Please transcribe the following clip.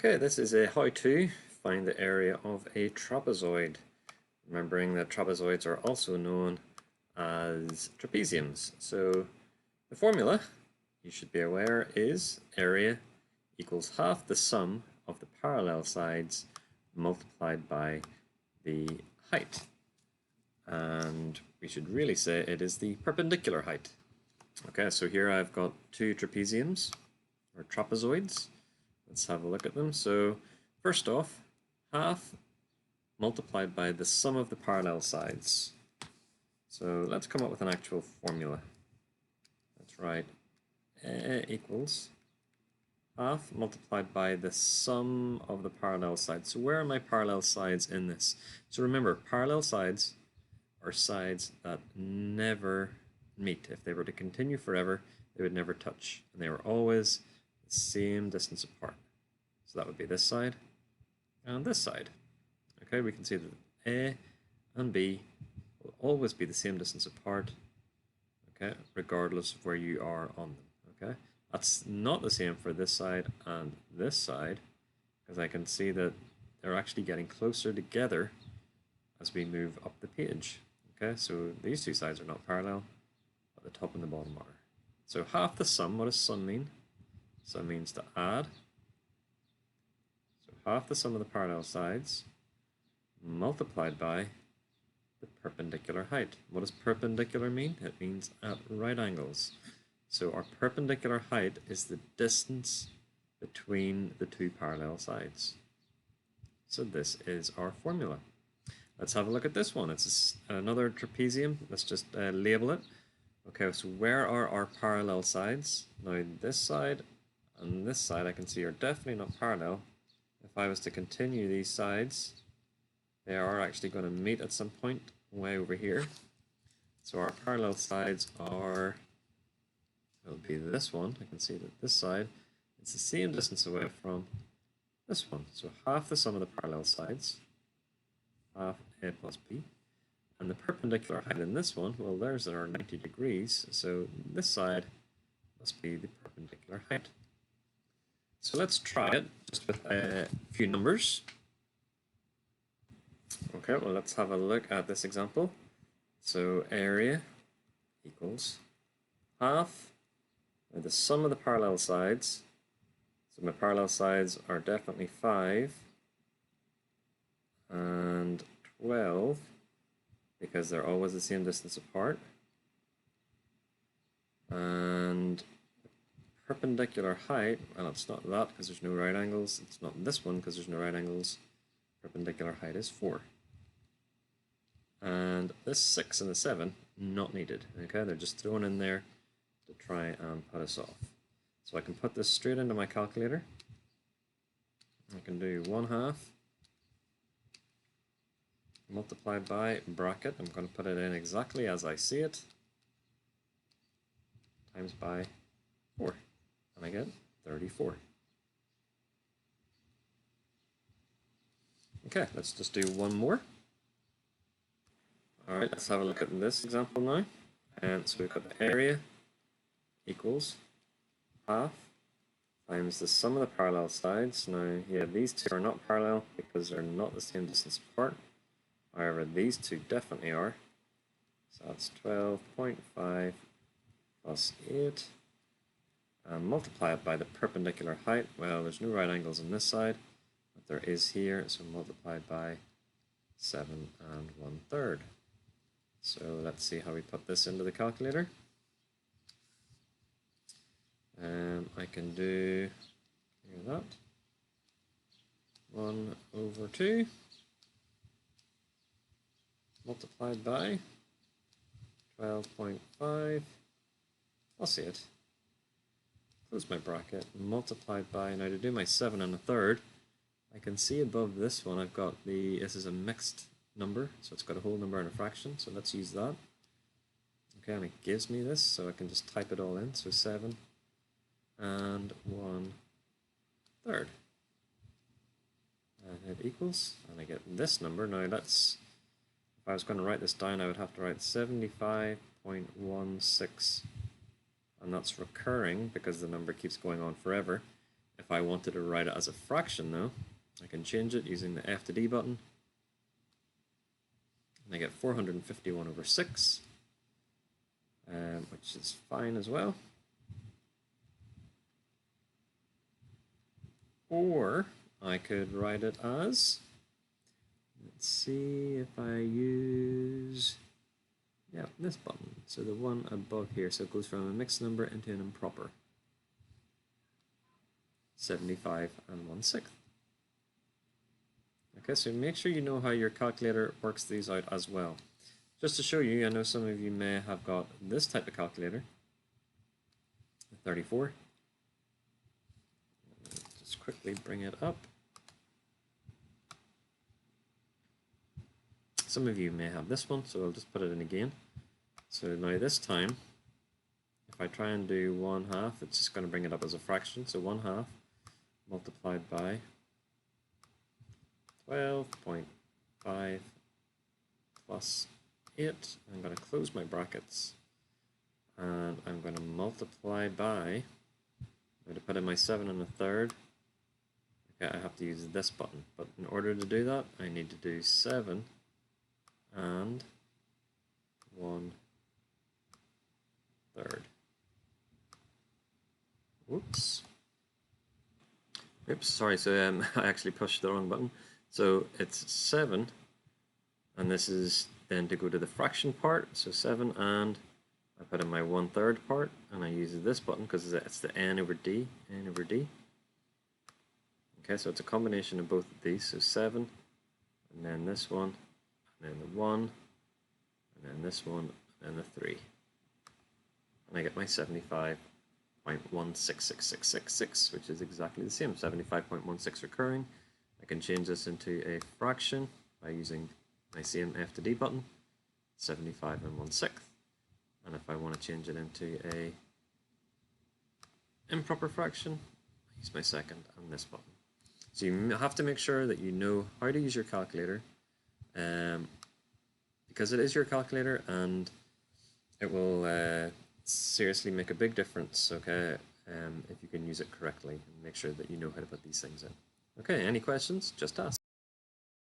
Okay, this is a how-to find the area of a trapezoid. Remembering that trapezoids are also known as trapeziums. So the formula, you should be aware, is area equals half the sum of the parallel sides multiplied by the height. And we should really say it is the perpendicular height. Okay, so here I've got two trapeziums, or trapezoids. Let's have a look at them. So first off, half multiplied by the sum of the parallel sides. So let's come up with an actual formula. That's right. A equals half multiplied by the sum of the parallel sides. So where are my parallel sides in this? So remember, parallel sides are sides that never meet. If they were to continue forever, they would never touch. And they were always the same distance apart. So that would be this side and this side. Okay, we can see that A and B will always be the same distance apart, okay, regardless of where you are on them. Okay, that's not the same for this side and this side, because I can see that they're actually getting closer together as we move up the page. Okay, so these two sides are not parallel, but the top and the bottom are. So half the sum, what does sum mean? Sum means to add. So half the sum of the parallel sides multiplied by the perpendicular height. What does perpendicular mean? It means at right angles. So our perpendicular height is the distance between the two parallel sides. So this is our formula. Let's have a look at this one. It's another trapezium. Let's just label it. Okay, so where are our parallel sides? Now this side and this side I can see are definitely not parallel. If I was to continue these sides, they are actually going to meet at some point way over here. So our parallel sides are, it'll be this one. I can see that this side is the same distance away from this one. So half the sum of the parallel sides, half A plus B. And the perpendicular height in this one, well, there's our 90 degrees. So this side must be the perpendicular height. So let's try it just with a few numbers. Okay, well, let's have a look at this example. So area equals half the sum of the parallel sides. So my parallel sides are definitely 5 and 12 because they're always the same distance apart. And perpendicular height, well, it's not that because there's no right angles. It's not this one because there's no right angles. Perpendicular height is 4. And this 6 and the 7, not needed. Okay, they're just thrown in there to try and put us off. So I can put this straight into my calculator. I can do 1/2 multiplied by bracket. I'm going to put it in exactly as I see it, times by 4. And I get 34. Okay, let's just do one more. Alright, let's have a look at this example now. And so we've got the area equals half times the sum of the parallel sides. Now, yeah, these two are not parallel because they're not the same distance apart. However, these two definitely are. So that's 12.5 plus 8. And multiply it by the perpendicular height. Well, there's no right angles on this side, but there is here, so multiplied by 7 1/3. So let's see how we put this into the calculator. I can do that 1/2 multiplied by 12.5 plus 8. Close my bracket, multiplied by, now to do my 7 1/3, I can see above this one I've got this is a mixed number, so it's got a whole number and a fraction, so let's use that. Okay, and it gives me this, so I can just type it all in, so 7 1/3. And it equals, and I get this number. Now that's, if I was going to write this down, I would have to write 75.16, and that's recurring because the number keeps going on forever. If I wanted to write it as a fraction though, I can change it using the F to D button. And I get 451 over 6, which is fine as well. Or I could write it as, let's see if I use, yeah, this button. So the one above here, so it goes from a mixed number into an improper. 75 and 1/6. Okay, so make sure you know how your calculator works these out as well. Just to show you, I know some of you may have got this type of calculator, the 34. Just quickly bring it up. Some of you may have this one, so I'll just put it in again. So now this time, if I try and do 1/2, it's just going to bring it up as a fraction. So 1/2 multiplied by 12.5 plus 8. I'm going to close my brackets and I'm going to multiply by, I'm going to put in my 7 1/3. Okay, I have to use this button, but in order to do that, I need to do 7 and 1/3. Whoops. Oops, sorry, so I actually pushed the wrong button. So it's 7, and this is then to go to the fraction part, so 7, and I put in my 1/3 part, and I use this button because it's the n over d. Okay, so it's a combination of both of these, so 7, and then this one, and then the 1, and then this one, and the 3. And I get my 75.166666, which is exactly the same, 75.16 recurring. I can change this into a fraction by using my same F to D button, 75 and 1/6. And if I want to change it into a improper fraction, I use my second and this button. So you have to make sure that you know how to use your calculator, because it is your calculator and it will seriously make a big difference, okay, if you can use it correctly, and make sure that you know how to put these things in. Okay, any questions? Just ask.